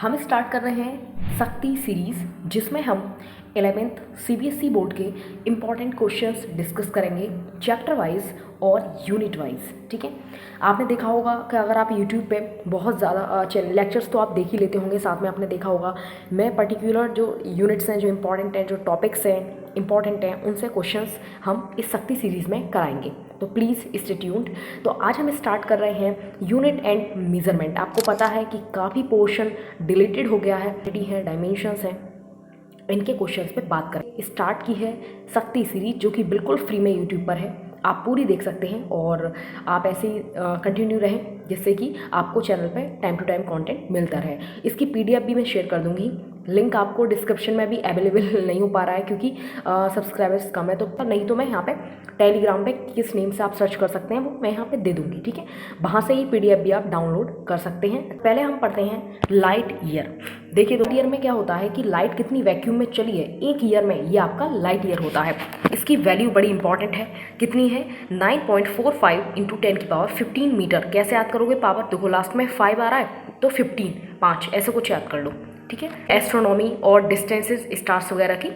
हम स्टार्ट कर रहे हैं शक्ति सीरीज़, जिसमें हम 11th सीबीएसई बोर्ड के इम्पॉर्टेंट क्वेश्चंस डिस्कस करेंगे चैप्टर वाइज और यूनिट वाइज। ठीक है, आपने देखा होगा कि अगर आप यूट्यूब पे बहुत ज़्यादा लेक्चर्स तो आप देख ही लेते होंगे, साथ में आपने देखा होगा मैं पर्टिकुलर जो यूनिट्स हैं, जो इम्पॉर्टेंट हैं, जो टॉपिक्स हैं इंपॉर्टेंट हैं, उनसे क्वेश्चंस हम इस शक्ति सीरीज़ में कराएंगे। तो प्लीज़ स्टे ट्यून्ड। तो आज हम स्टार्ट कर रहे हैं यूनिट एंड मेजरमेंट। आपको पता है कि काफ़ी पोर्शन डिलीटेड हो गया है डायमेंशंस हैं, इनके क्वेश्चंस पे बात करें। स्टार्ट की है शक्ति सीरीज, जो कि बिल्कुल फ्री में यूट्यूब पर है, आप पूरी देख सकते हैं और आप ऐसे ही कंटिन्यू रहें, जिससे कि आपको चैनल पे टाइम टू टाइम कंटेंट मिलता रहे। इसकी पीडीएफ भी मैं शेयर कर दूंगी, लिंक आपको डिस्क्रिप्शन में भी अवेलेबल नहीं हो पा रहा है क्योंकि सब्सक्राइबर्स कम है, तो नहीं तो मैं यहाँ पे टेलीग्राम पे किस नेम से आप सर्च कर सकते हैं वो मैं यहाँ पे दे दूँगी। ठीक है, वहाँ से ही पीडीएफ भी आप डाउनलोड कर सकते हैं। पहले हम पढ़ते हैं लाइट ईयर। देखिए, 2 ईयर में क्या होता है कि लाइट कितनी वैक्यूम में चली है, 1 ईयर में ये आपका लाइट ईयर होता है। इसकी वैल्यू बड़ी इंपॉर्टेंट है, कितनी है 9.45 इंटू 10⁻15 मीटर। कैसे याद करोगे पावर? देखो लास्ट में 5 आ रहा है तो 15 5 ऐसे कुछ याद कर लो। ठीक है, एस्ट्रोनॉमी और डिस्टेंसेस स्टार्स वगैरह की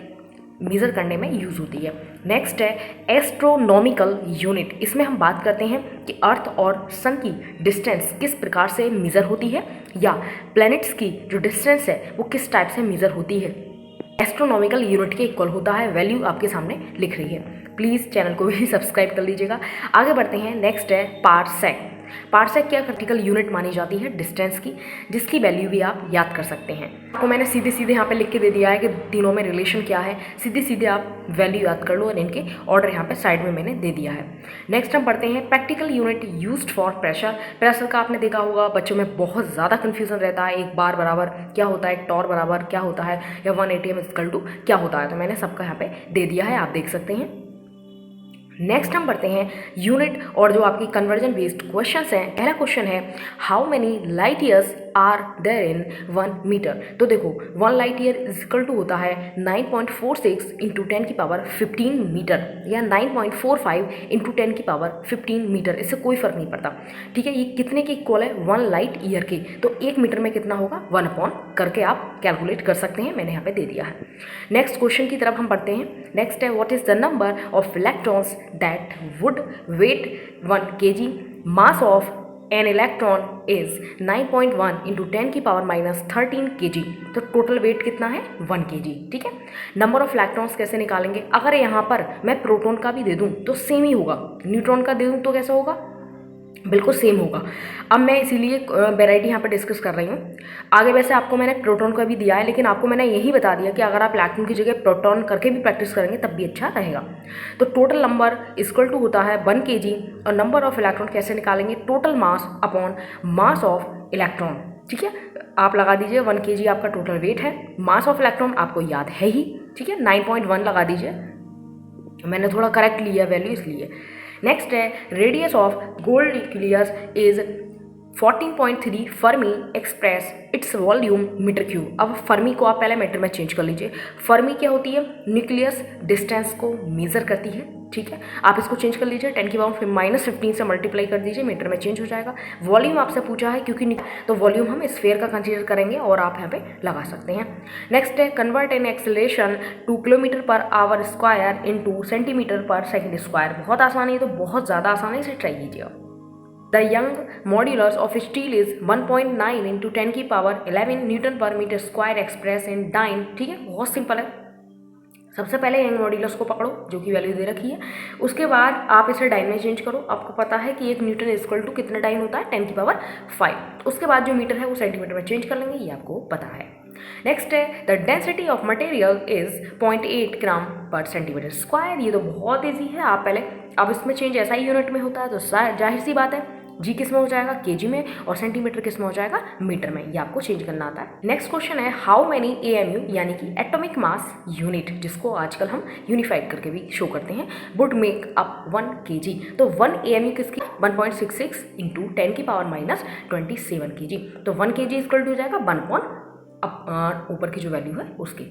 मेज़र करने में यूज़ होती है। नेक्स्ट है एस्ट्रोनॉमिकल यूनिट। इसमें हम बात करते हैं कि अर्थ और सन की डिस्टेंस किस प्रकार से मेज़र होती है, या प्लैनेट्स की जो डिस्टेंस है वो किस टाइप से मेज़र होती है। एस्ट्रोनॉमिकल यूनिट के इक्वल होता है, वैल्यू आपके सामने लिख रही है। प्लीज़ चैनल को भी सब्सक्राइब कर लीजिएगा। आगे बढ़ते हैं। नेक्स्ट है पारसेक। पारसेक क्या क्रिटिकल यूनिट मानी जाती है डिस्टेंस की, जिसकी वैल्यू भी आप याद कर सकते हैं। आपको मैंने सीधे सीधे यहाँ पे लिख के दे दिया है कि तीनों में रिलेशन क्या है, सीधे सीधे आप वैल्यू याद कर लो और इनके ऑर्डर यहाँ पे साइड में मैंने दे दिया है। नेक्स्ट हम पढ़ते हैं practical unit used for pressure. Pressure का आपने देखा होगा बच्चों में बहुत ज़्यादा कन्फ्यूजन रहता है, एक बार बराबर क्या होता है, टॉर बराबर क्या होता है, या 1 ATM इक्वल टू क्या होता है। तो मैंने सबका यहाँ पे दे दिया है, आप देख सकते हैं। नेक्स्ट हम पढ़ते हैं यूनिट और जो आपकी कन्वर्जन बेस्ड क्वेश्चंस हैं। पहला क्वेश्चन है how many light years are there in 1 मीटर। तो देखो 1 light year is equal to होता है 9.46 इंटू 10⁻15 मीटर, या 9.45 इंटू 10⁻15 मीटर। इससे कोई फर्क नहीं पड़ता। ठीक है, ये कितने के इक्वल है 1 लाइट ईयर के, तो 1 मीटर में कितना होगा 1 अपॉन करके आप कैलकुलेट कर सकते हैं, मैंने यहाँ पे दे दिया है। नेक्स्ट क्वेश्चन की तरफ हम पढ़ते हैं। नेक्स्ट है what is the number of electrons that would weight 1 kg. Mass of an electron is 9.1 into 10⁻13 kg. तो टोटल वेट कितना है 1 kg। ठीक है, नंबर ऑफ इलेक्ट्रॉन्स कैसे निकालेंगे? अगर यहाँ पर मैं प्रोटॉन का भी दे दूँ तो सेम ही होगा, न्यूट्रॉन का दे दूँ तो कैसा होगा, बिल्कुल सेम होगा। अब मैं इसीलिए वेराइटी यहाँ पर डिस्कस कर रही हूँ। आगे वैसे आपको मैंने प्रोटॉन का भी दिया है, लेकिन आपको मैंने यही बता दिया कि अगर आप इलेक्ट्रॉन की जगह प्रोटॉन करके भी प्रैक्टिस करेंगे तब भी अच्छा रहेगा। तो टोटल नंबर इक्वल टू होता है 1 kg, और नंबर ऑफ इलेक्ट्रॉन कैसे निकालेंगे? Total mass upon mass of electron. ठीक है, आप लगा दीजिए 1 kg आपका टोटल वेट है, मास ऑफ इलेक्ट्रॉन आपको याद है ही। ठीक है, 9.1 लगा दीजिए, मैंने थोड़ा करेक्ट लिया वैल्यू इसलिए। नेक्स्ट है radius of gold nucleus is 14.3 fermi express its volume meter cube. अब फर्मी को आप पहले मीटर में चेंज कर लीजिए। फर्मी क्या होती है? न्यूक्लियस डिस्टेंस को मेजर करती है। ठीक है, आप इसको चेंज कर लीजिए, 10⁻15 से मल्टीप्लाई कर दीजिए, मीटर में चेंज हो जाएगा। वॉल्यूम आपसे पूछा है क्योंकि तो वॉल्यूम हम स्फीयर का कंसीडर करेंगे और आप यहाँ पे लगा सकते हैं। नेक्स्ट है convert an acceleration two kilometre per hour square into centimetre पर सेकेंड स्क्वायर। बहुत आसानी है, तो बहुत ज़्यादा आसानी से ट्राई कीजिएगा। The young modulus of steel is 1.9 into 10⁻11 newton per metre square express in dyne. ठीक है, बहुत सिंपल है। सबसे पहले यंग मॉड्यूलस को पकड़ो जो कि वैल्यू दे रखी है, उसके बाद आप इसे डाइन में चेंज करो। आपको पता है कि 1 न्यूटन इक्वल टू कितना डाइन होता है 10⁻5। उसके बाद जो मीटर है वो सेंटीमीटर में चेंज कर लेंगे, ये आपको पता है। नेक्स्ट है the density of material is 0.8 ग्राम पर सेंटीमीटर स्क्वायर। ये तो बहुत ईजी है, आप पहले अब इसमें चेंज ऐसा ही यूनिट में होता है, तो जाहिर सी बात है जी किस में हो जाएगा केजी में, और सेंटीमीटर किस में हो जाएगा मीटर में, ये आपको चेंज करना आता है। नेक्स्ट क्वेश्चन है हाउ मेनी AMU यानी कि एटॉमिक मास यूनिट, जिसको आजकल हम यूनिफाइड करके भी शो करते हैं, वुड मेक अप 1 kg। तो 1 AMU किसकी 1.66 इंटू 10⁻27 kg। तो 1 kg इक्वल टू हो जाएगा 1 अपॉन ऊपर की जो वैल्यू है उसकी।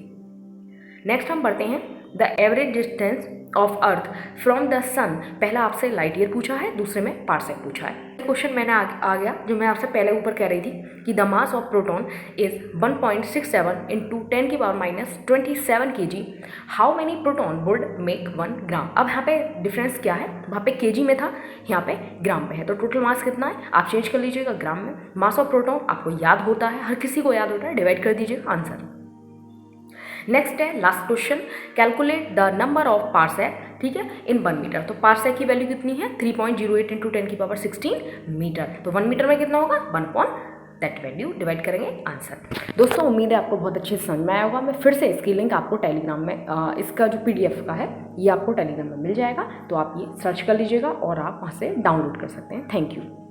नेक्स्ट हम पढ़ते हैं the average distance of earth from the sun, पहला आपसे लाइट ईयर पूछा है, दूसरे में पार्सेक पूछा है। क्वेश्चन मैंने आ गया जो मैं आपसे पहले ऊपर कह रही थी कि the mass of proton is 1.67 into 10 की power minus 27 kg, how many proton would make 1 ग्राम। अब यहाँ पे डिफरेंस क्या है, वहाँ पे केजी में था, यहाँ पे ग्राम पे है, तो टोटल मास कितना है आप चेंज कर लीजिएगा ग्राम में। मास ऑफ प्रोटॉन आपको याद होता है, हर किसी को याद होता है, डिवाइड कर दीजिएगा आंसर। नेक्स्ट है last question, calculate the number of parsec, ठीक है, इन 1 मीटर। तो पार्सेक की वैल्यू कितनी है 3.08 इंटू 10 की पावर 16 मीटर, तो 1 मीटर में कितना होगा 1 अपॉन दैट वैल्यू, डिवाइड करेंगे आंसर। दोस्तों उम्मीद है आपको बहुत अच्छे से समझ में आया होगा। मैं फिर से इसकी लिंक आपको टेलीग्राम में इसका जो PDF का है ये आपको टेलीग्राम में मिल जाएगा, तो आप ये सर्च कर लीजिएगा और आप वहाँ से डाउनलोड कर सकते हैं। Thank you.